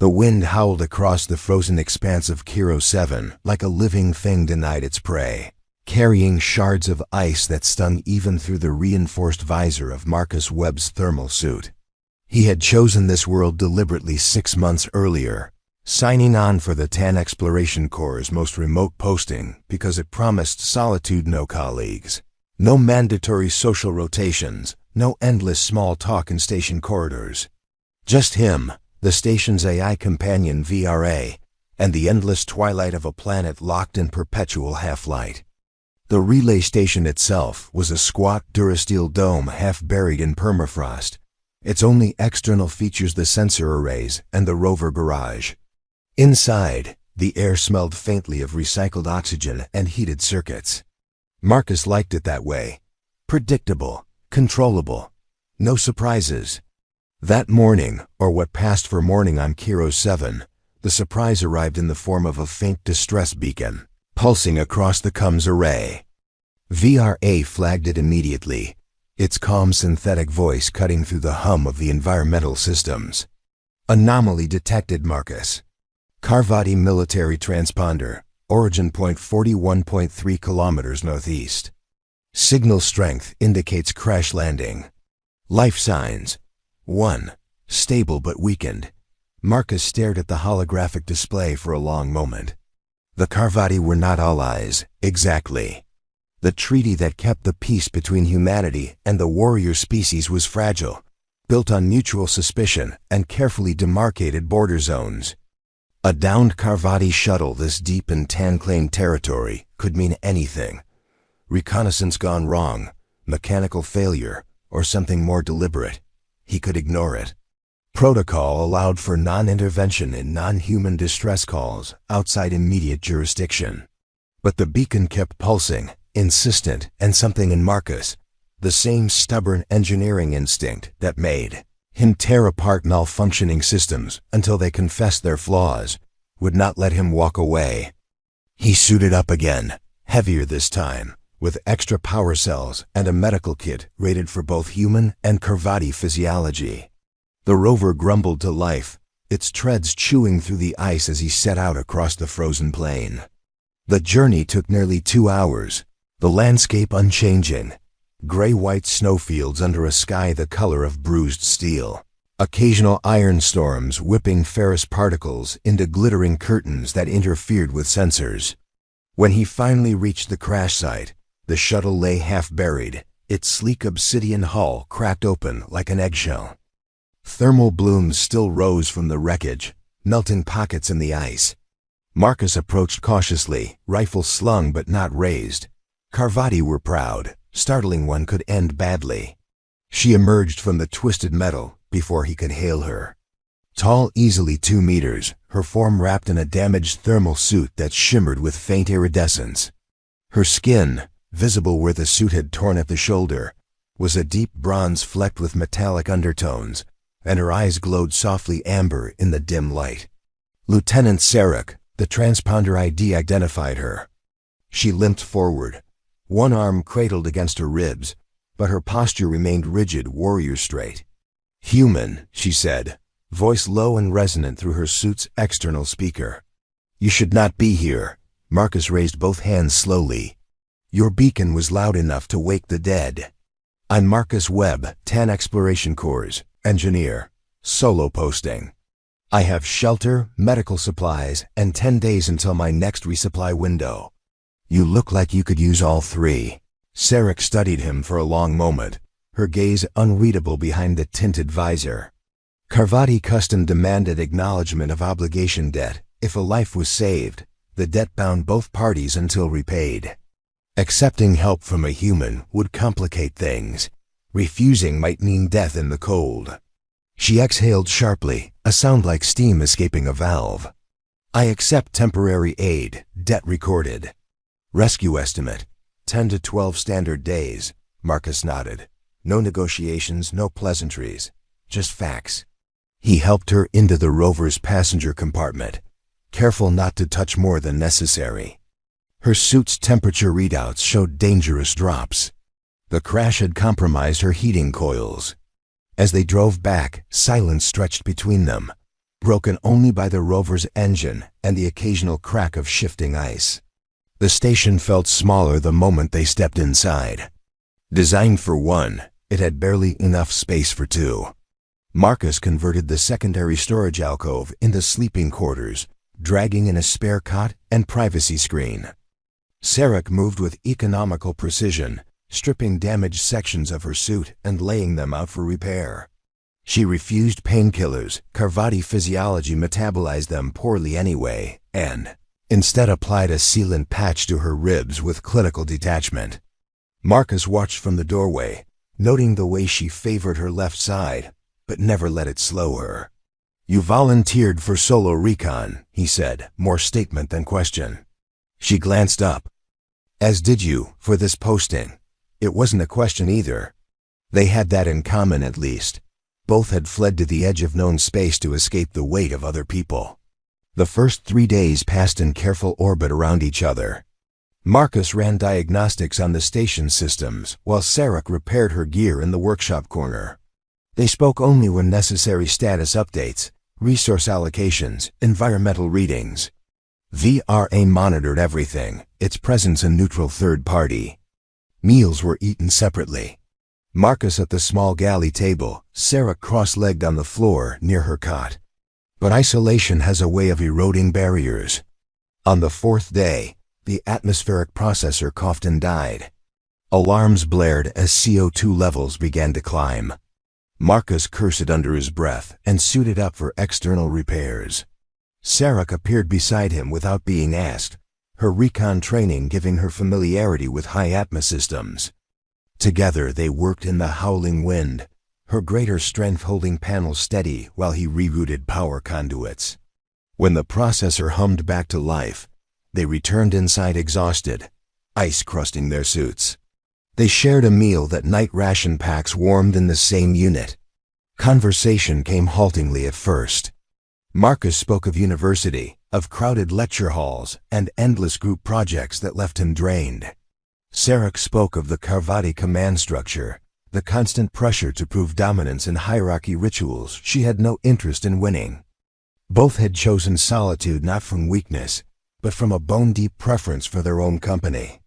The wind howled across the frozen expanse of Kiro 7 like a living thing denied its prey, carrying shards of ice that stung even through the reinforced visor of Marcus Webb's thermal suit. He had chosen this world deliberately 6 months earlier, signing on for the Tan Exploration Corps' most remote posting because it promised solitude, no colleagues, no mandatory social rotations, no endless small talk in station corridors. Just him, the station's AI companion VRA, and the endless twilight of a planet locked in perpetual half-light. The relay station itself was a squat Durasteel dome half buried in permafrost, its only external features the sensor arrays and the rover garage. Inside, the air smelled faintly of recycled oxygen and heated circuits. Marcus liked it that way. Predictable, controllable, no surprises. That morning, or what passed for morning on Kiro 7, the surprise arrived in the form of a faint distress beacon, pulsing across the comms array. VRA flagged it immediately, its calm synthetic voice cutting through the hum of the environmental systems. Anomaly detected, Marcus. Karvati military transponder, origin point 41.3 kilometers northeast. Signal strength indicates crash landing. Life signs. 1. Stable but weakened. Marcus stared at the holographic display for a long moment. The Karvati were not allies, exactly. The treaty that kept the peace between humanity and the warrior species was fragile, built on mutual suspicion and carefully demarcated border zones. A downed Karvati shuttle this deep in Tan-claimed territory could mean anything. Reconnaissance gone wrong, mechanical failure, or something more deliberate. He could ignore it. Protocol allowed for non-intervention in non-human distress calls outside immediate jurisdiction. But the beacon kept pulsing, insistent, and something in Marcus, the same stubborn engineering instinct that made him tear apart malfunctioning systems until they confessed their flaws, would not let him walk away. He suited up again, heavier this time, with extra power cells and a medical kit rated for both human and Karvati physiology. The rover grumbled to life, its treads chewing through the ice as he set out across the frozen plain. The journey took nearly 2 hours, the landscape unchanging. Gray-white snowfields under a sky the color of bruised steel. Occasional iron storms whipping ferrous particles into glittering curtains that interfered with sensors. When he finally reached the crash site, the shuttle lay half buried, its sleek obsidian hull cracked open like an eggshell. Thermal blooms still rose from the wreckage, melting pockets in the ice. Marcus approached cautiously, rifle slung but not raised. Karvati were proud. Startling one could end badly. She emerged from the twisted metal before he could hail her. Tall, easily 2 meters, her form wrapped in a damaged thermal suit that shimmered with faint iridescence. Her skin, visible where the suit had torn at the shoulder, was a deep bronze flecked with metallic undertones, and her eyes glowed softly amber in the dim light. Lieutenant Sarek, the transponder ID identified her. She limped forward, one arm cradled against her ribs, but her posture remained rigid, warrior straight. "Human," she said, voice low and resonant through her suit's external speaker. "You should not be here." Marcus raised both hands slowly. "Your beacon was loud enough to wake the dead." "I'm Marcus Webb, Tan Exploration Corps, engineer, solo posting. I have shelter, medical supplies, and 10 days until my next resupply window. You look like you could use all 3. Sarek studied him for a long moment, her gaze unreadable behind the tinted visor. Karvati custom demanded acknowledgement of obligation debt. If a life was saved, the debt bound both parties until repaid. Accepting help from a human would complicate things. Refusing might mean death in the cold. She exhaled sharply, a sound like steam escaping a valve. "I accept temporary aid, debt recorded. Rescue estimate, 10 to 12 standard days." Marcus nodded. No negotiations, no pleasantries, just facts. He helped her into the rover's passenger compartment, careful not to touch more than necessary. Her suit's temperature readouts showed dangerous drops. The crash had compromised her heating coils. As they drove back, silence stretched between them. broken only by the rover's engine and the occasional crack of shifting ice. The station felt smaller the moment they stepped inside. Designed for one, it had barely enough space for two. Marcus converted the secondary storage alcove into sleeping quarters, dragging in a spare cot and privacy screen. Sarek moved with economical precision, stripping damaged sections of her suit and laying them out for repair. She refused painkillers. Carvati physiology metabolized them poorly anyway, and instead applied a sealant patch to her ribs with clinical detachment. Marcus watched from the doorway, noting the way she favored her left side, but never let it slow her. "You volunteered for solo recon," he said, more statement than question. She glanced up. "As did you, for this posting." It wasn't a question either. They had that in common at least. Both had fled to the edge of known space to escape the weight of other people. The first 3 days passed in careful orbit around each other. Marcus ran diagnostics on the station systems, while Sarek repaired her gear in the workshop corner. They spoke only when necessary: status updates, resource allocations, environmental readings. VRA monitored everything, its presence a neutral third party. Meals were eaten separately. Marcus at the small galley table, Sarek cross-legged on the floor near her cot. But isolation has a way of eroding barriers. On the 4th day, the atmospheric processor coughed and died. Alarms blared as CO2 levels began to climb. Marcus cursed under his breath and suited up for external repairs. Sarek appeared beside him without being asked, her recon training giving her familiarity with high-atmos systems. Together they worked in the howling wind, her greater strength holding panels steady while he rerouted power conduits. When the processor hummed back to life, they returned inside exhausted, ice crusting their suits. They shared a meal that night ration packs warmed in the same unit. Conversation came haltingly at first. Marcus spoke of university, of crowded lecture halls, and endless group projects that left him drained. Sarek spoke of the Carvati command structure, the constant pressure to prove dominance in hierarchy rituals she had no interest in winning. Both had chosen solitude not from weakness, but from a bone-deep preference for their own company.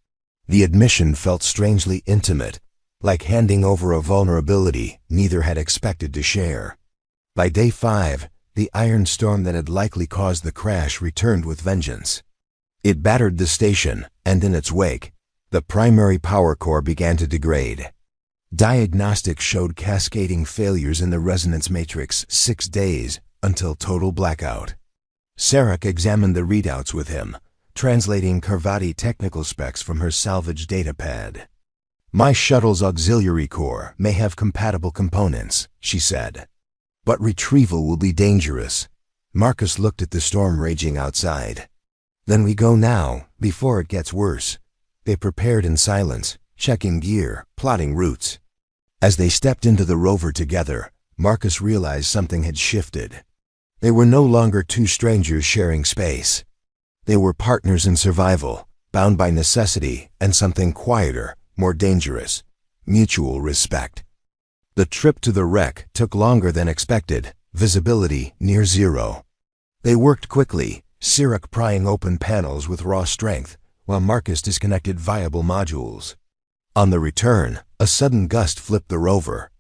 The admission felt strangely intimate, like handing over a vulnerability neither had expected to share. By day 5, the iron storm that had likely caused the crash returned with vengeance. It battered the station, and in its wake, the primary power core began to degrade. Diagnostics showed cascading failures in the resonance matrix 6 days until total blackout. Sarek examined the readouts with him, translating Carvati technical specs from her salvage datapad. "My shuttle's auxiliary core may have compatible components," she said. "But retrieval will be dangerous." Marcus looked at the storm raging outside. "Then we go now, before it gets worse." They prepared in silence, checking gear, plotting routes. As they stepped into the rover together, Marcus realized something had shifted. They were no longer two strangers sharing space. They were partners in survival, bound by necessity and something quieter, more dangerous: mutual respect. The trip to the wreck took longer than expected, visibility near zero. They worked quickly, Sarek prying open panels with raw strength, while Marcus disconnected viable modules. On the return, a sudden gust flipped the rover.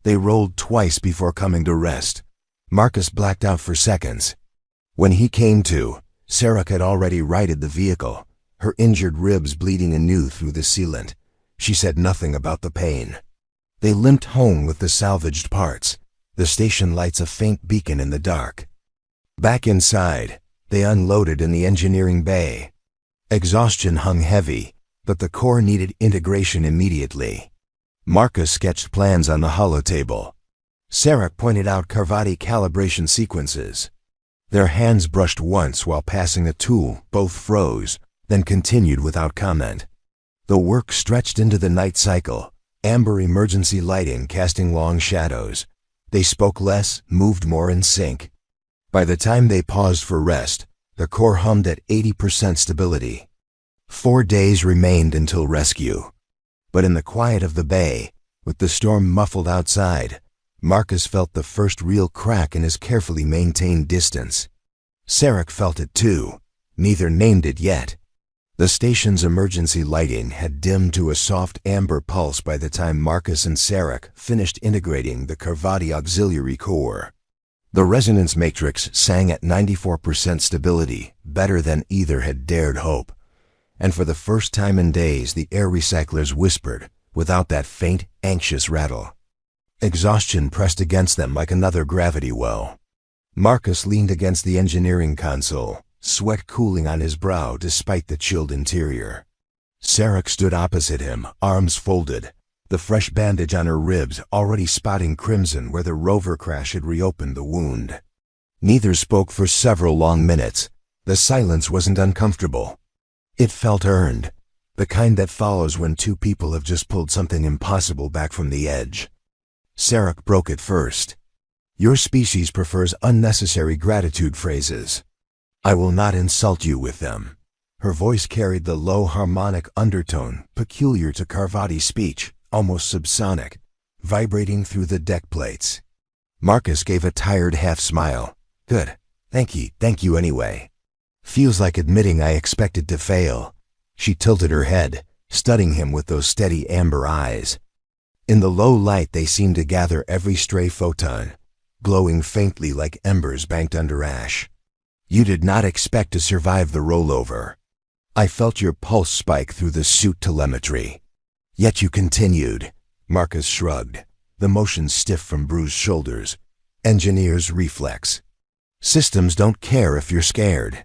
They rolled twice before coming to rest. Marcus blacked out for seconds. When he came to, Sarek had already righted the vehicle, her injured ribs bleeding anew through the sealant. She said nothing about the pain. They limped home with the salvaged parts, the station lights a faint beacon in the dark. Back inside, they unloaded in the engineering bay. Exhaustion hung heavy, but the core needed integration immediately. Marcus sketched plans on the holotable. Sarek pointed out Carvati calibration sequences. Their hands brushed once while passing a tool, both froze, then continued without comment. The work stretched into the night cycle, amber emergency lighting casting long shadows. They spoke less, moved more in sync. By the time they paused for rest, the core hummed at 80% stability. 4 days remained until rescue. But in the quiet of the bay, with the storm muffled outside, Marcus felt the first real crack in his carefully maintained distance. Sarek felt it too. Neither named it yet. The station's emergency lighting had dimmed to a soft amber pulse by the time Marcus and Sarek finished integrating the Carvati auxiliary core. The resonance matrix sang at 94% stability, better than either had dared hope. And for the first time in days, the air recyclers whispered, without that faint, anxious rattle. Exhaustion pressed against them like another gravity well. Marcus leaned against the engineering console, sweat cooling on his brow despite the chilled interior. Sarek stood opposite him, arms folded, the fresh bandage on her ribs already spotting crimson where the rover crash had reopened the wound. Neither spoke for several long minutes. The silence wasn't uncomfortable. It felt earned, the kind that follows when two people have just pulled something impossible back from the edge. Sarek broke it first. Your species prefers unnecessary gratitude phrases. I will not insult you with them. Her voice carried the low harmonic undertone peculiar to Carvati speech, almost subsonic, vibrating through the deck plates. Marcus gave a tired half smile. Good. Thank you anyway. Feels like admitting I expected to fail. She tilted her head, studying him with those steady amber eyes. In the low light they seemed to gather every stray photon, glowing faintly like embers banked under ash. You did not expect to survive the rollover. I felt your pulse spike through the suit telemetry. Yet you continued. Marcus shrugged, the motion stiff from bruised shoulders. Engineer's reflex. Systems don't care if you're scared.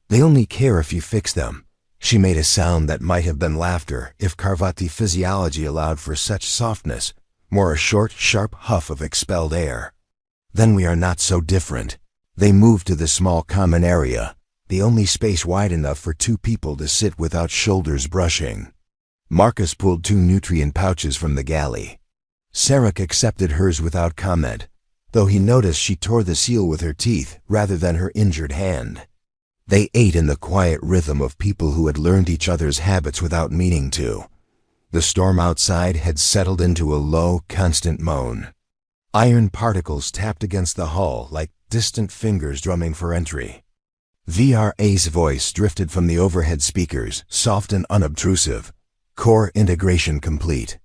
They only care if you fix them. She made a sound that might have been laughter if Carvati physiology allowed for such softness, more a short, sharp huff of expelled air. Then we are not so different. They moved to the small common area, the only space wide enough for two people to sit without shoulders brushing. Marcus pulled 2 nutrient pouches from the galley. Sarek accepted hers without comment, though he noticed she tore the seal with her teeth rather than her injured hand. They ate in the quiet rhythm of people who had learned each other's habits without meaning to. The storm outside had settled into a low, constant moan. Iron particles tapped against the hull like distant fingers drumming for entry. VRA's voice drifted from the overhead speakers, soft and unobtrusive. Core integration complete.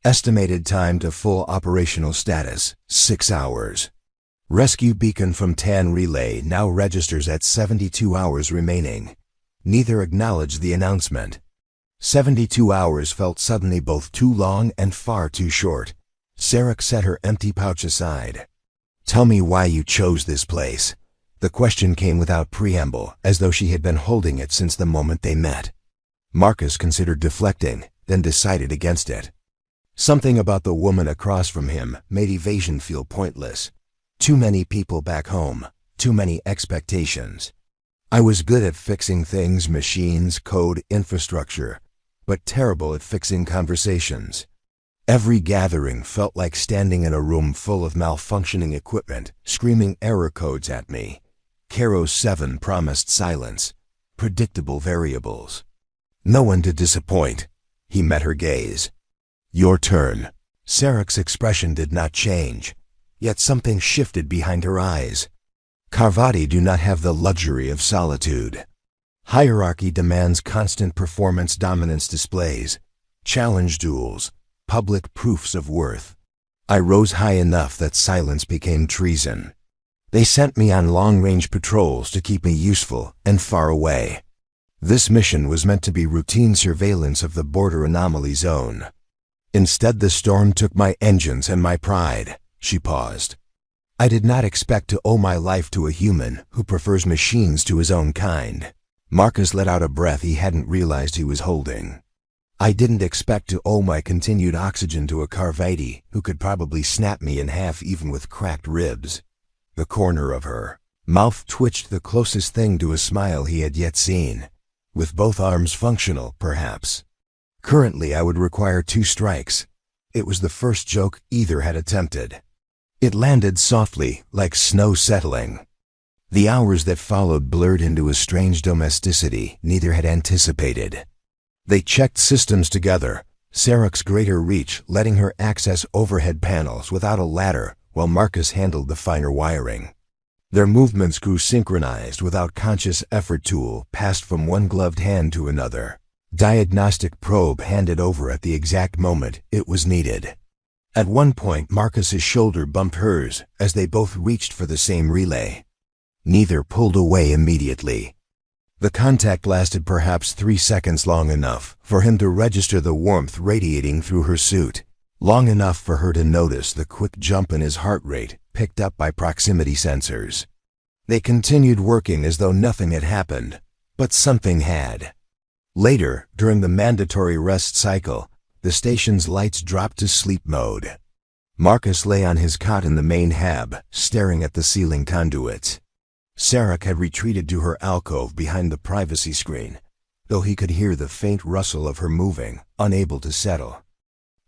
Estimated time to full operational status, 6 hours. Rescue beacon from TAN relay now registers at 72 hours remaining. Neither acknowledged the announcement. 72 hours felt suddenly both too long and far too short. Sarek set her empty pouch aside. Tell me why you chose this place. The question came without preamble, as though she had been holding it since the moment they met. Marcus considered deflecting, then decided against it. Something about the woman across from him made evasion feel pointless. Too many people back home, too many expectations. I was good at fixing things, machines, code, infrastructure, but terrible at fixing conversations. Every gathering felt like standing in a room full of malfunctioning equipment, screaming error codes at me. Karo 7 promised silence, predictable variables. No one to disappoint. He met her gaze. Your turn. Sarek's expression did not change, yet something shifted behind her eyes. Carvati do not have the luxury of solitude. Hierarchy demands constant performance dominance displays, challenge duels, public proofs of worth. I rose high enough that silence became treason. They sent me on long-range patrols to keep me useful and far away. This mission was meant to be routine surveillance of the border anomaly zone. Instead, the storm took my engines and my pride. She paused. I did not expect to owe my life to a human who prefers machines to his own kind. Marcus let out a breath he hadn't realized he was holding. I didn't expect to owe my continued oxygen to a Carvati who could probably snap me in half even with cracked ribs. The corner of her mouth twitched, the closest thing to a smile he had yet seen. With both arms functional, perhaps. Currently, I would require 2 strikes. It was the first joke either had attempted. It landed softly, like snow settling. The hours that followed blurred into a strange domesticity neither had anticipated. They checked systems together, Sarek's greater reach letting her access overhead panels without a ladder while Marcus handled the finer wiring. Their movements grew synchronized without conscious effort. Tool passed from one gloved hand to another. Diagnostic probe handed over at the exact moment it was needed. At one point, Marcus's shoulder bumped hers as they both reached for the same relay. Neither pulled away immediately. The contact lasted perhaps 3 seconds, long enough for him to register the warmth radiating through her suit, long enough for her to notice the quick jump in his heart rate picked up by proximity sensors. They continued working as though nothing had happened, but something had. Later, during the mandatory rest cycle, the station's lights dropped to sleep mode. Marcus lay on his cot in the main hab, staring at the ceiling conduits. Sarek had retreated to her alcove behind the privacy screen, though he could hear the faint rustle of her moving, unable to settle.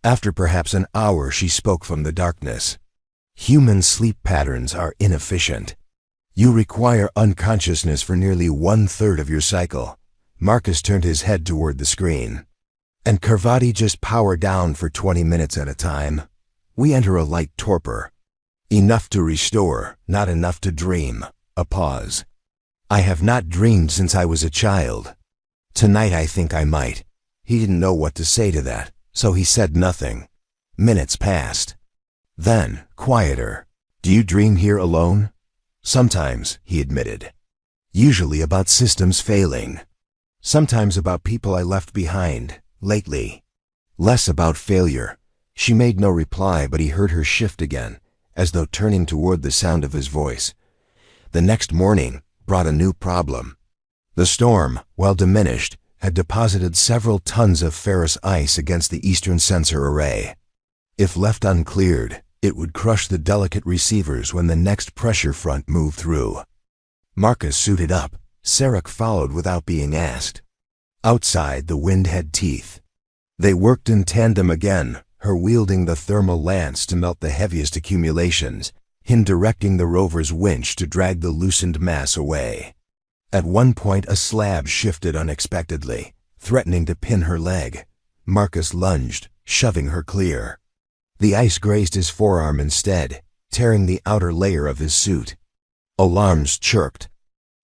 After perhaps an hour, she spoke from the darkness. Human sleep patterns are inefficient. You require unconsciousness for nearly 1/3 of your cycle. Marcus turned his head toward the screen. And Carvati just power down for 20 minutes at a time. We enter a light torpor. Enough to restore, not enough to dream. A pause. I have not dreamed since I was a child. Tonight I think I might. He didn't know what to say to that, so he said nothing. Minutes passed. Then, quieter. Do you dream here alone? Sometimes, he admitted. Usually about systems failing. Sometimes about people I left behind, lately. Less about failure. She made no reply, but he heard her shift again, as though turning toward the sound of his voice. The next morning brought a new problem. The storm, while diminished, had deposited several tons of ferrous ice against the eastern sensor array. If left uncleared, it would crush the delicate receivers when the next pressure front moved through. Marcus suited up. Sarek followed without being asked. Outside, the wind had teeth. They worked in tandem again, her wielding the thermal lance to melt the heaviest accumulations, him directing the rover's winch to drag the loosened mass away. At one point, a slab shifted unexpectedly, threatening to pin her leg. Marcus lunged, shoving her clear. The ice grazed his forearm instead, tearing the outer layer of his suit. Alarms chirped.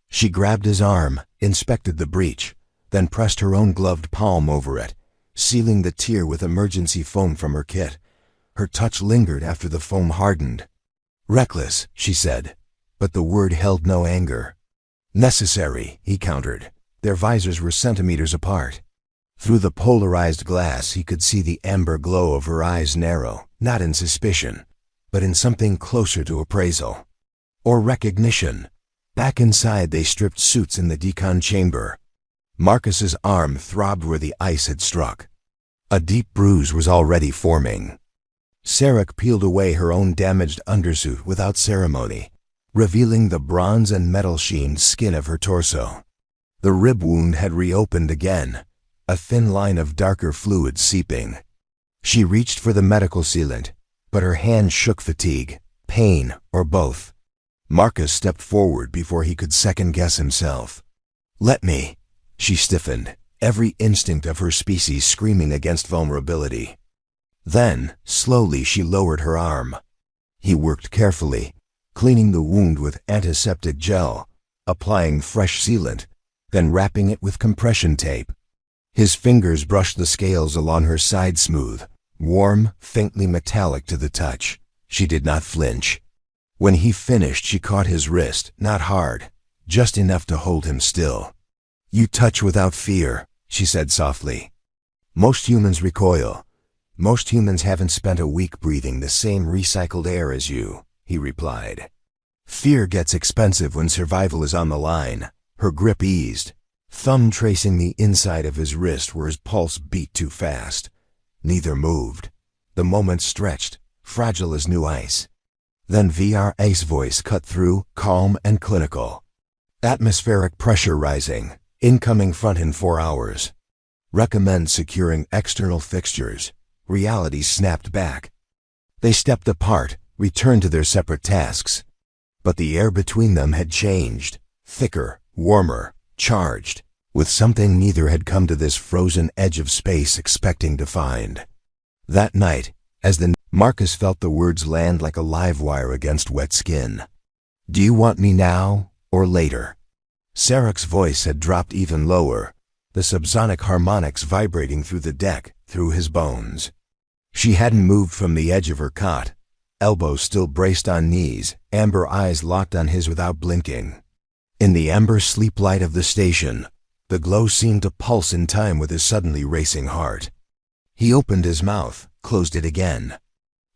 She grabbed his arm, inspected the breach, then pressed her own gloved palm over it, sealing the tear with emergency foam from her kit. Her touch lingered after the foam hardened. Reckless, she said, but the word held no anger. Necessary, he countered. Their visors were centimeters apart. Through the polarized glass, he could see the amber glow of her eyes narrow, not in suspicion, but in something closer to appraisal. Or recognition. Back inside, they stripped suits in the decon chamber. Marcus's arm throbbed where the ice had struck. A deep bruise was already forming. Sarek peeled away her own damaged undersuit without ceremony, revealing the bronze and metal-sheened skin of her torso. The rib wound had reopened again, a thin line of darker fluid seeping. She reached for the medical sealant, but her hand shook fatigue, pain, or both. Marcus stepped forward before he could second-guess himself. Let me. She stiffened, every instinct of her species screaming against vulnerability. Then, slowly, she lowered her arm. He worked carefully, cleaning the wound with antiseptic gel, applying fresh sealant, then wrapping it with compression tape. His fingers brushed the scales along her side smooth, warm, faintly metallic to the touch. She did not flinch. When he finished, she caught his wrist, not hard, just enough to hold him still. You touch without fear, she said softly. Most humans recoil. Most humans haven't spent a week breathing the same recycled air as you, he replied. Fear gets expensive when survival is on the line. Her grip eased, thumb tracing the inside of his wrist where his pulse beat too fast. Neither moved. The moment stretched, fragile as new ice. Then VR's voice cut through, calm and clinical. Atmospheric pressure rising, incoming front in 4 hours. Recommend securing external fixtures. Reality snapped back. They stepped apart, returned to their separate tasks. But the air between them had changed, thicker, warmer, charged. with something neither had come to this frozen edge of space expecting to find. That night, as Marcus felt the words land like a live wire against wet skin. "Do you want me now, or later?" Sarek's voice had dropped even lower, the subsonic harmonics vibrating through the deck, through his bones. She hadn't moved from the edge of her cot, elbows still braced on knees, amber eyes locked on his without blinking. In the amber sleep light of the station, the glow seemed to pulse in time with his suddenly racing heart. He opened his mouth, closed it again.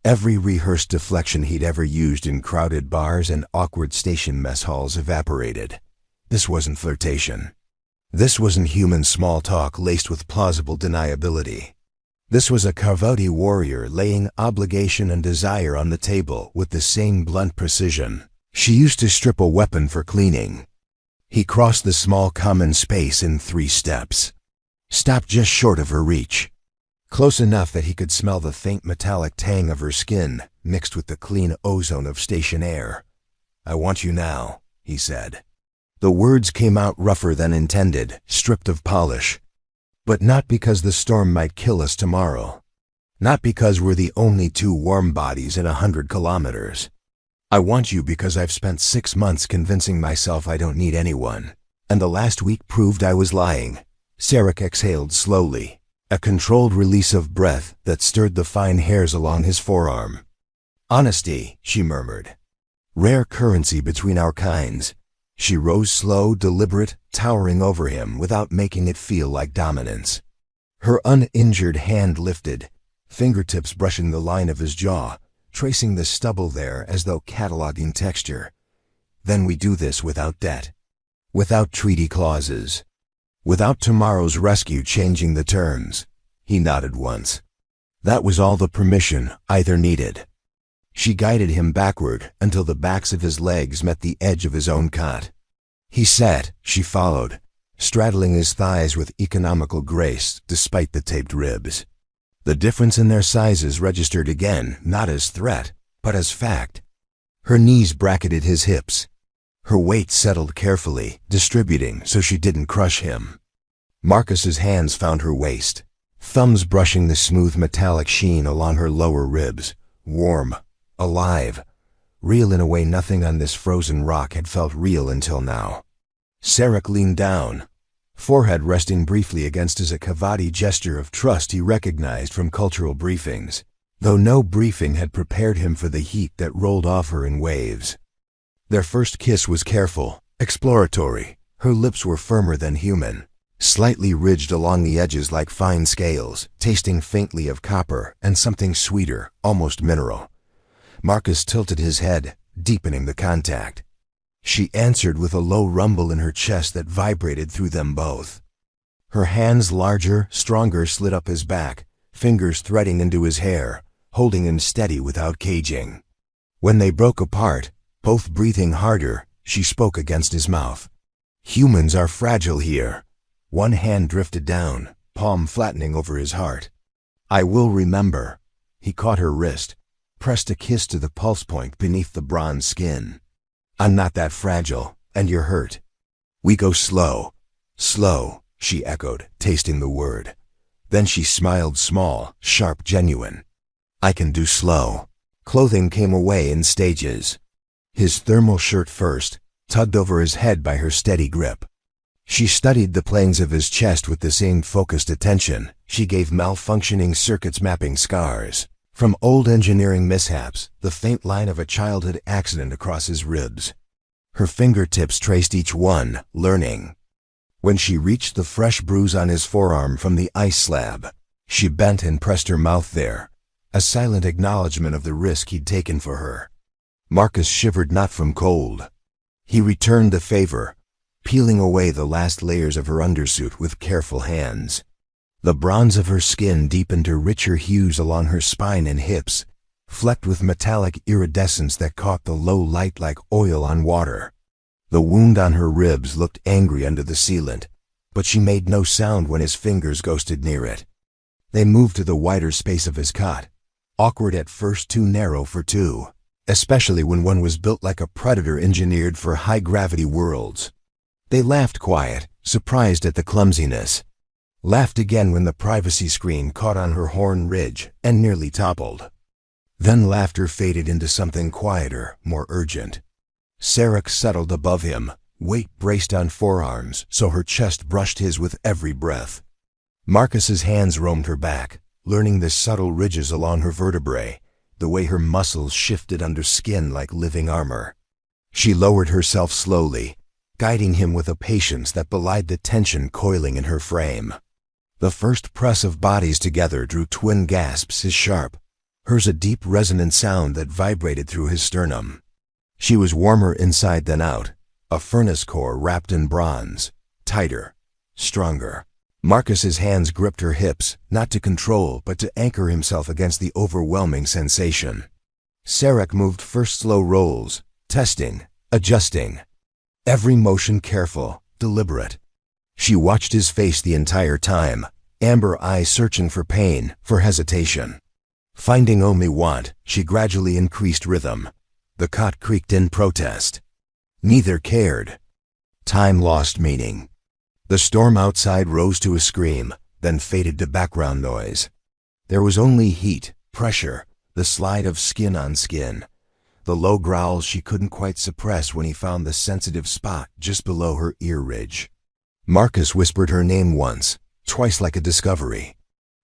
Every rehearsed deflection he'd ever used in crowded bars and awkward station mess halls evaporated. This wasn't flirtation. This wasn't human small talk laced with plausible deniability. This was a Kavoti warrior laying obligation and desire on the table with the same blunt precision she used to strip a weapon for cleaning. He crossed the small common space in 3 steps. Stopped just short of her reach. Close enough that he could smell the faint metallic tang of her skin mixed with the clean ozone of station air. "I want you now," he said. The words came out rougher than intended, stripped of polish. But not because the storm might kill us tomorrow. Not because we're the only 2 warm bodies in 100 kilometers. I want you because I've spent 6 months convincing myself I don't need anyone. And the last week proved I was lying. Sarek exhaled slowly, a controlled release of breath that stirred the fine hairs along his forearm. "Honesty," she murmured. "Rare currency between our kinds." She rose slow, deliberate, towering over him without making it feel like dominance. Her uninjured hand lifted, fingertips brushing the line of his jaw, tracing the stubble there as though cataloging texture. "Then we do this without debt. Without treaty clauses. Without tomorrow's rescue changing the terms." He nodded once. That was all the permission either needed. She guided him backward until the backs of his legs met the edge of his own cot. He sat, she followed, straddling his thighs with economical grace despite the taped ribs. The difference in their sizes registered again, not as threat, but as fact. Her knees bracketed his hips. Her weight settled carefully, distributing so she didn't crush him. Marcus's hands found her waist, thumbs brushing the smooth metallic sheen along her lower ribs, warm, alive, real in a way nothing on this frozen rock had felt real until now. Sarek leaned down, forehead resting briefly against his a Kavati gesture of trust he recognized from cultural briefings, though no briefing had prepared him for the heat that rolled off her in waves. Their first kiss was careful, exploratory. Her lips were firmer than human, slightly ridged along the edges like fine scales, tasting faintly of copper and something sweeter, almost mineral. Marcus tilted his head, deepening the contact. She answered with a low rumble in her chest that vibrated through them both. Her hands, larger, stronger, slid up his back, fingers threading into his hair, holding him steady without caging. When they broke apart, both breathing harder, she spoke against his mouth. "Humans are fragile here." One hand drifted down, palm flattening over his heart. "I will remember." He caught her wrist, pressed a kiss to the pulse point beneath the bronze skin. "I'm not that fragile, and you're hurt." "We go slow." "Slow," she echoed, tasting the word. Then she smiled small, sharp, genuine. "I can do slow." Clothing came away in stages. His thermal shirt first, tugged over his head by her steady grip. She studied the planes of his chest with the same focused attention she gave malfunctioning circuits mapping scars. From old engineering mishaps, the faint line of a childhood accident across his ribs. Her fingertips traced each one, learning. When she reached the fresh bruise on his forearm from the ice slab, she bent and pressed her mouth there, a silent acknowledgement of the risk he'd taken for her. Marcus shivered not from cold. He returned the favor, peeling away the last layers of her undersuit with careful hands. The bronze of her skin deepened to richer hues along her spine and hips, flecked with metallic iridescence that caught the low light like oil on water. The wound on her ribs looked angry under the sealant, but she made no sound when his fingers ghosted near it. They moved to the wider space of his cot, awkward at first, too narrow for two, especially when one was built like a predator engineered for high-gravity worlds. They laughed quiet, surprised at the clumsiness. Laughed again when the privacy screen caught on her horn ridge and nearly toppled. Then laughter faded into something quieter, more urgent. Sarek settled above him, weight braced on forearms so her chest brushed his with every breath. Marcus's hands roamed her back, learning the subtle ridges along her vertebrae, the way her muscles shifted under skin like living armor. She lowered herself slowly, guiding him with a patience that belied the tension coiling in her frame. The first press of bodies together drew twin gasps as sharp, hers a deep resonant sound that vibrated through his sternum. She was warmer inside than out, a furnace core wrapped in bronze, tighter, stronger. Marcus's hands gripped her hips, not to control but to anchor himself against the overwhelming sensation. Sarek moved first slow rolls, testing, adjusting. Every motion careful, deliberate. She watched his face the entire time, amber eyes searching for pain, for hesitation. Finding only want, she gradually increased rhythm. The cot creaked in protest. Neither cared. Time lost meaning. The storm outside rose to a scream, then faded to background noise. There was only heat, pressure, the slide of skin on skin. The low growls she couldn't quite suppress when he found the sensitive spot just below her ear ridge. Marcus whispered her name once, twice like a discovery.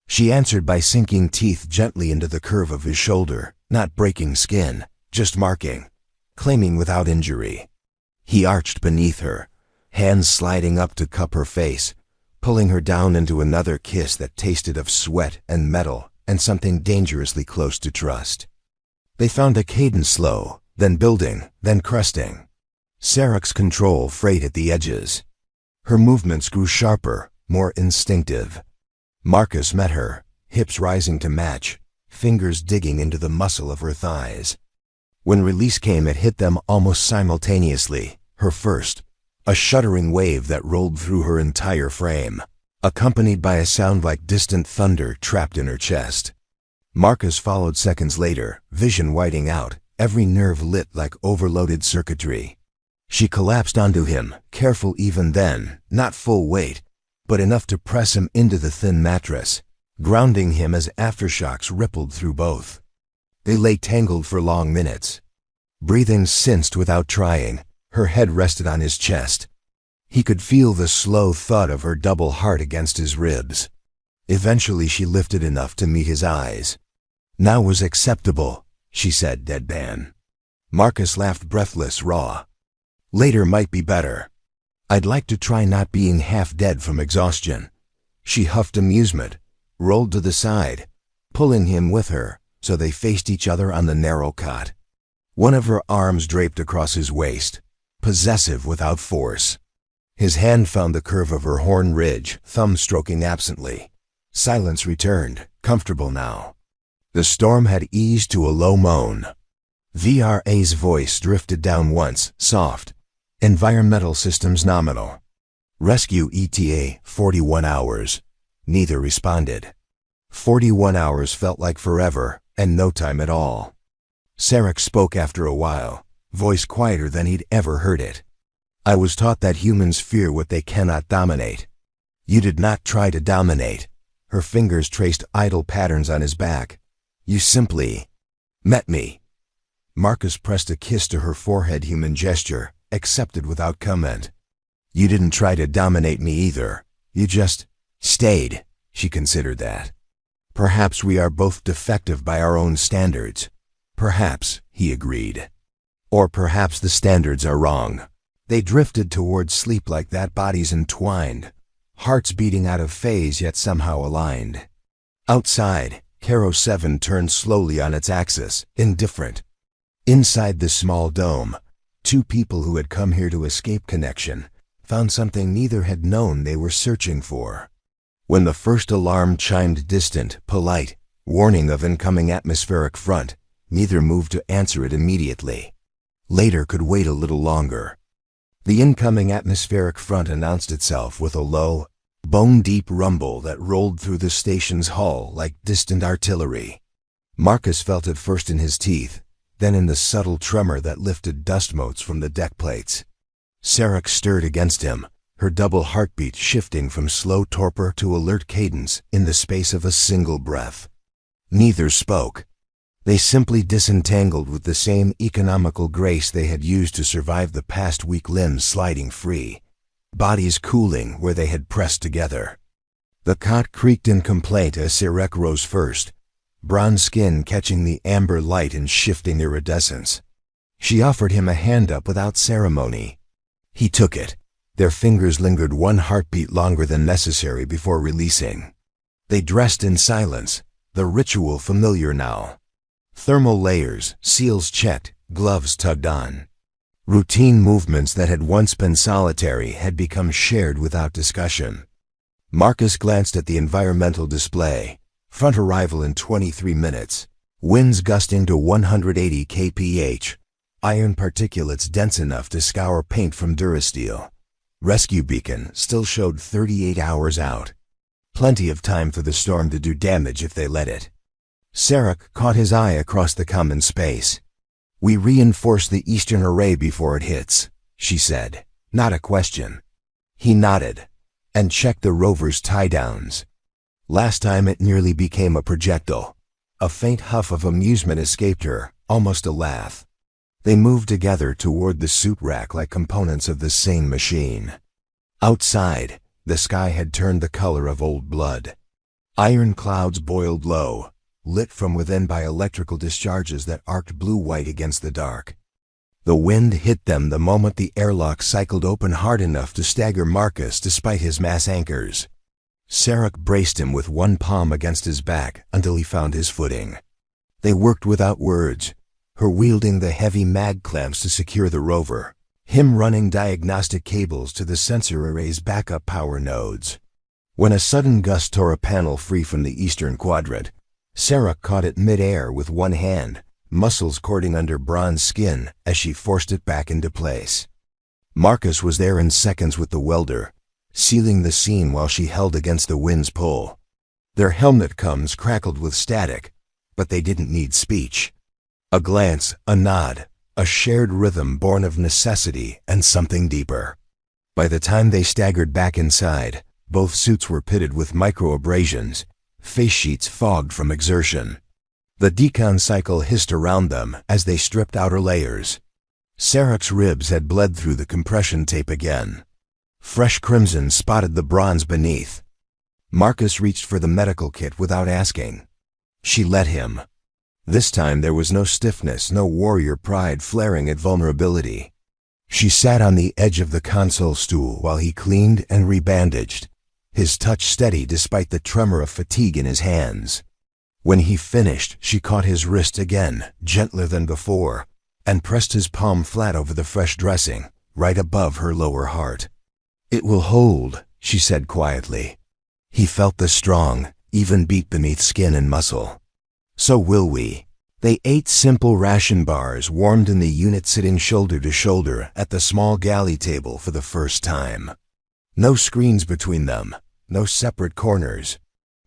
She answered by sinking teeth gently into the curve of his shoulder, not breaking skin, just marking, claiming without injury. He arched beneath her, hands sliding up to cup her face, pulling her down into another kiss that tasted of sweat and metal and something dangerously close to trust. They found a cadence slow, then building, then cresting. Sarek's control frayed at the edges. Her movements grew sharper, more instinctive. Marcus met her, hips rising to match, fingers digging into the muscle of her thighs. When release came, it hit them almost simultaneously, her first, a shuddering wave that rolled through her entire frame, accompanied by a sound like distant thunder trapped in her chest. Marcus followed seconds later, vision whiting out, every nerve lit like overloaded circuitry. She collapsed onto him, careful even then, not full weight, but enough to press him into the thin mattress, grounding him as aftershocks rippled through both. They lay tangled for long minutes. Breathing cinched without trying, her head rested on his chest. He could feel the slow thud of her double heart against his ribs. Eventually she lifted enough to meet his eyes. "Now was acceptable," she said deadpan. Marcus laughed, breathless, raw. "Later might be better. I'd like to try not being half dead from exhaustion." She huffed amusement, rolled to the side, pulling him with her, so they faced each other on the narrow cot. One of her arms draped across his waist, possessive without force. His hand found the curve of her horn ridge, thumb stroking absently. Silence returned, comfortable now. The storm had eased to a low moan. VRA's voice drifted down once, soft. "Environmental systems nominal. Rescue ETA 41 hours. Neither responded. 41 hours felt like forever, and no time at all. Sarek spoke after a while, voice quieter than he'd ever heard it. "I was taught that humans fear what they cannot dominate. You did not try to dominate." Her fingers traced idle patterns on his back. "You simply met me." Marcus pressed a kiss to her forehead, human gesture, accepted without comment. "You didn't try to dominate me either. You just stayed." She considered that. "Perhaps we are both defective by our own standards." "Perhaps," he agreed. "Or perhaps the standards are wrong." They drifted toward sleep like that, bodies entwined, hearts beating out of phase yet somehow aligned. Outside, Caro 7 turned slowly on its axis, indifferent. Inside the small dome, two people who had come here to escape connection found something neither had known they were searching for. When the first alarm chimed, distant, polite, warning of incoming atmospheric front, neither moved to answer it immediately. Later could wait a little longer. The incoming atmospheric front announced itself with a low, bone-deep rumble that rolled through the station's hull like distant artillery. Marcus felt it first in his teeth, then in the subtle tremor that lifted dust motes from the deck plates. Sarek stirred against him, her double heartbeat shifting from slow torpor to alert cadence in the space of a single breath. Neither spoke. They simply disentangled with the same economical grace they had used to survive the past week, limbs sliding free, bodies cooling where they had pressed together. The cot creaked in complaint as Sirek rose first, bronze skin catching the amber light in shifting iridescence. She offered him a hand up without ceremony. He took it. Their fingers lingered one heartbeat longer than necessary before releasing. They dressed in silence, the ritual familiar now. Thermal layers, seals checked, gloves tugged on. Routine movements that had once been solitary had become shared without discussion. Marcus glanced at the environmental display. Front arrival in 23 minutes. Winds gusting to 180 kph. Iron particulates dense enough to scour paint from Durasteel. Rescue beacon still showed 38 hours out. Plenty of time for the storm to do damage if they let it. Sarek caught his eye across the common space. "We reinforce the eastern array before it hits," she said, not a question. He nodded, and checked the rover's tie-downs. Last time it nearly became a projectile. A faint huff of amusement escaped her, almost a laugh. They moved together toward the suit rack like components of the same machine. Outside, the sky had turned the color of old blood. Iron clouds boiled low, lit from within by electrical discharges that arced blue-white against the dark. The wind hit them the moment the airlock cycled open hard enough to stagger Marcus despite his mass anchors. Sarek braced him with one palm against his back until he found his footing. They worked without words, her wielding the heavy mag clamps to secure the rover, him running diagnostic cables to the sensor array's backup power nodes. When a sudden gust tore a panel free from the eastern quadrant, Sarek caught it mid-air with one hand, muscles cording under bronze skin as she forced it back into place. Marcus was there in seconds with the welder, sealing the seam while she held against the wind's pull. Their helmet combs crackled with static, but they didn't need speech. A glance, a nod, a shared rhythm born of necessity and something deeper. By the time they staggered back inside, both suits were pitted with microabrasions, face sheets fogged from exertion. The decon cycle hissed around them as they stripped outer layers. Sarek's ribs had bled through the compression tape again. Fresh crimson spotted the bronze beneath. Marcus reached for the medical kit without asking. She let him. This time there was no stiffness, no warrior pride flaring at vulnerability. She sat on the edge of the console stool while he cleaned and rebandaged, his touch steady despite the tremor of fatigue in his hands. When he finished, she caught his wrist again, gentler than before, and pressed his palm flat over the fresh dressing, right above her lower heart. "It will hold," she said quietly. He felt the strong, even beat beneath skin and muscle. "So will we." They ate simple ration bars warmed in the unit sitting shoulder to shoulder at the small galley table for the first time. No screens between them, no separate corners.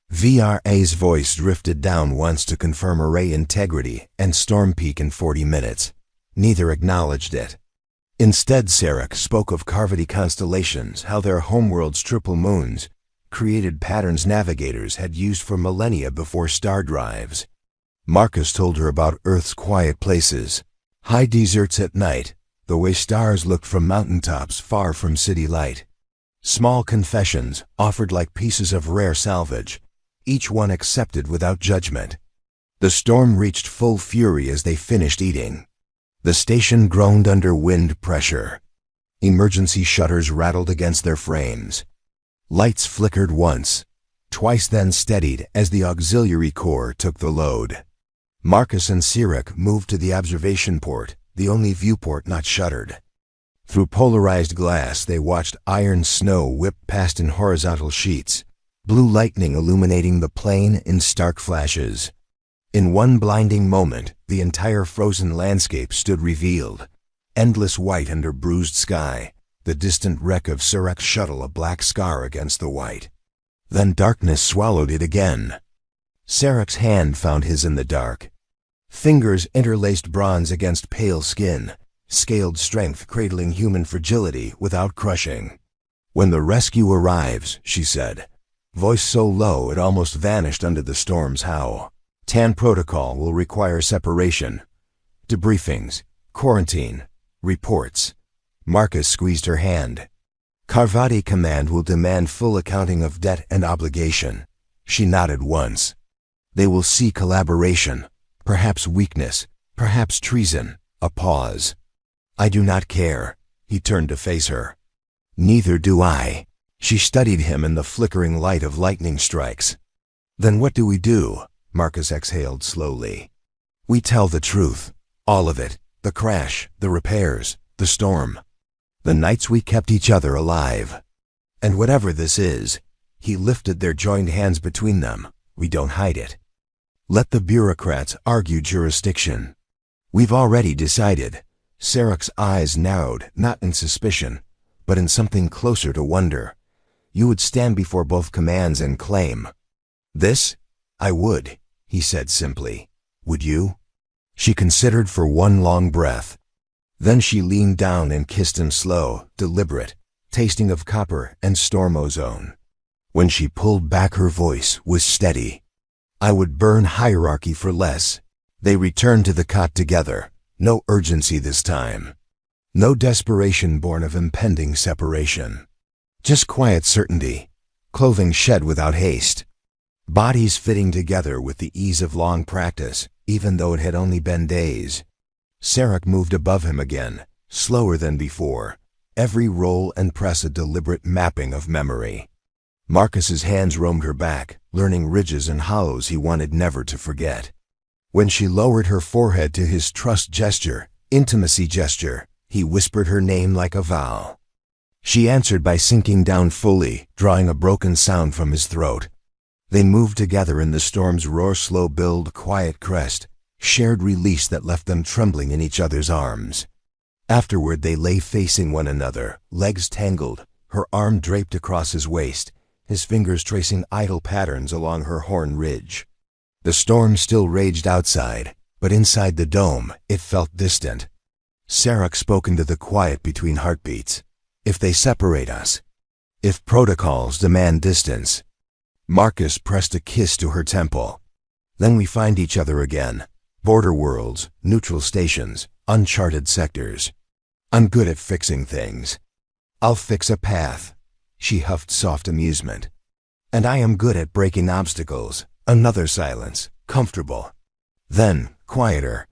VRA's voice drifted down once to confirm array integrity and storm peak in 40 minutes. Neither acknowledged it. Instead, Sarek spoke of Carvity constellations, how their homeworld's triple moons created patterns navigators had used for millennia before star drives. Marcus told her about Earth's quiet places, high deserts at night, the way stars looked from mountaintops far from city light. Small confessions, offered like pieces of rare salvage, each one accepted without judgment. The storm reached full fury as they finished eating. The station groaned under wind pressure. Emergency shutters rattled against their frames. Lights flickered once, twice then steadied as the auxiliary core took the load. Marcus and Sarek moved to the observation port, the only viewport not shuttered. Through polarized glass they watched iron snow whip past in horizontal sheets, blue lightning illuminating the plain in stark flashes. In one blinding moment, the entire frozen landscape stood revealed, endless white under bruised sky, the distant wreck of Sarek's shuttle a black scar against the white. Then darkness swallowed it again. Sarek's hand found his in the dark. Fingers interlaced bronze against pale skin, scaled strength cradling human fragility without crushing. When the rescue arrives, she said, voice so low it almost vanished under the storm's howl. TAN protocol will require separation, debriefings, quarantine, reports. Marcus squeezed her hand. Carvati Command will demand full accounting of debt and obligation. She nodded once. They will see collaboration, perhaps weakness, perhaps treason. A pause. I do not care. He turned to face her. Neither do I. She studied him in the flickering light of lightning strikes. Then what do we do? Marcus exhaled slowly. We tell the truth. All of it. The crash, the repairs, the storm. The nights we kept each other alive. And whatever this is, he lifted their joined hands between them. We don't hide it. Let the bureaucrats argue jurisdiction. We've already decided. Sarek's eyes narrowed, not in suspicion, but in something closer to wonder. You would stand before both commands and claim. This? I would, he said simply. Would you? She considered for one long breath. Then she leaned down and kissed him slow, deliberate, tasting of copper and storm ozone. When she pulled back, her voice was steady. I would burn hierarchy for less. They returned to the cot together. No urgency this time. No desperation born of impending separation. Just quiet certainty. Clothing shed without haste. Bodies fitting together with the ease of long practice, even though it had only been days. Sarek moved above him again, slower than before. Every roll and press a deliberate mapping of memory. Marcus's hands roamed her back, learning ridges and hollows he wanted never to forget. When she lowered her forehead to his trust gesture, intimacy gesture, he whispered her name like a vow. She answered by sinking down fully, drawing a broken sound from his throat. They moved together in the storm's roar, slow build, quiet crest, shared release that left them trembling in each other's arms. Afterward they lay facing one another, legs tangled, her arm draped across his waist, his fingers tracing idle patterns along her horn ridge. The storm still raged outside, but inside the dome, it felt distant. Sarek spoke into the quiet between heartbeats. If they separate us, if protocols demand distance. Marcus pressed a kiss to her temple. Then we find each other again. Border worlds, neutral stations, uncharted sectors. I'm good at fixing things. I'll fix a path. She huffed soft amusement. And I am good at breaking obstacles. Another silence, comfortable. Then, quieter.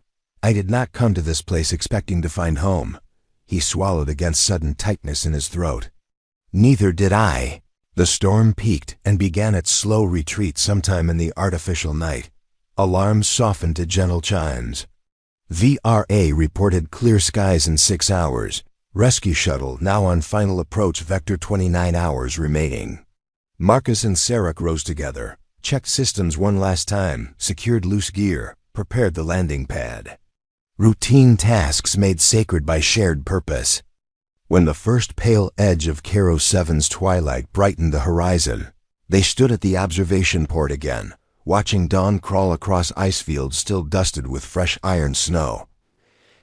I did not come to this place expecting to find home. He swallowed against sudden tightness in his throat. Neither did I. The storm peaked and began its slow retreat sometime in the artificial night. Alarms softened to gentle chimes. VRA reported clear skies in 6 hours. Rescue shuttle now on final approach vector, 29 hours remaining. Marcus and Sarek rose together, checked systems one last time, secured loose gear, prepared the landing pad. Routine tasks made sacred by shared purpose. When the first pale edge of Karo 7's twilight brightened the horizon, they stood at the observation port again, watching dawn crawl across ice fields still dusted with fresh iron snow.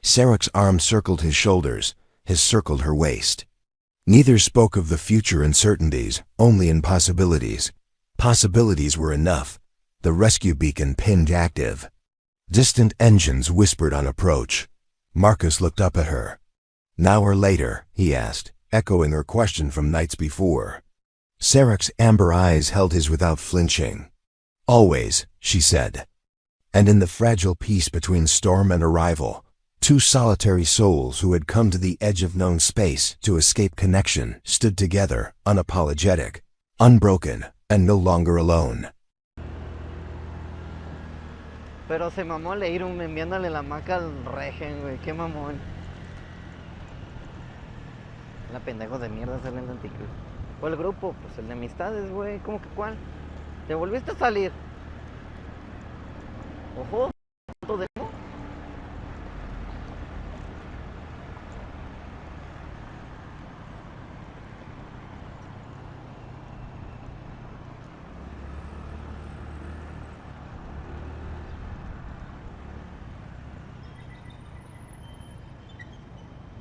Sarek's arm circled his shoulders, his circled her waist. Neither spoke of the future uncertainties, only impossibilities. Possibilities were enough. The rescue beacon pinned active. Distant engines whispered on approach. Marcus looked up at her. Now or later, he asked, echoing her question from nights before. Sarek's amber eyes held his without flinching. Always, she said. And in the fragile peace between storm and arrival, two solitary souls who had come to the edge of known space to escape connection stood together, unapologetic, unbroken, and no longer alone. Pero se mamó Leirum enviándole la maca al regen, güey. Qué mamón. La pendejo de mierda sale en el anticlub. ¿Cuál grupo? Pues el de amistades, güey. ¿Cómo que cuál? ¿Te volviste a salir? Ojo.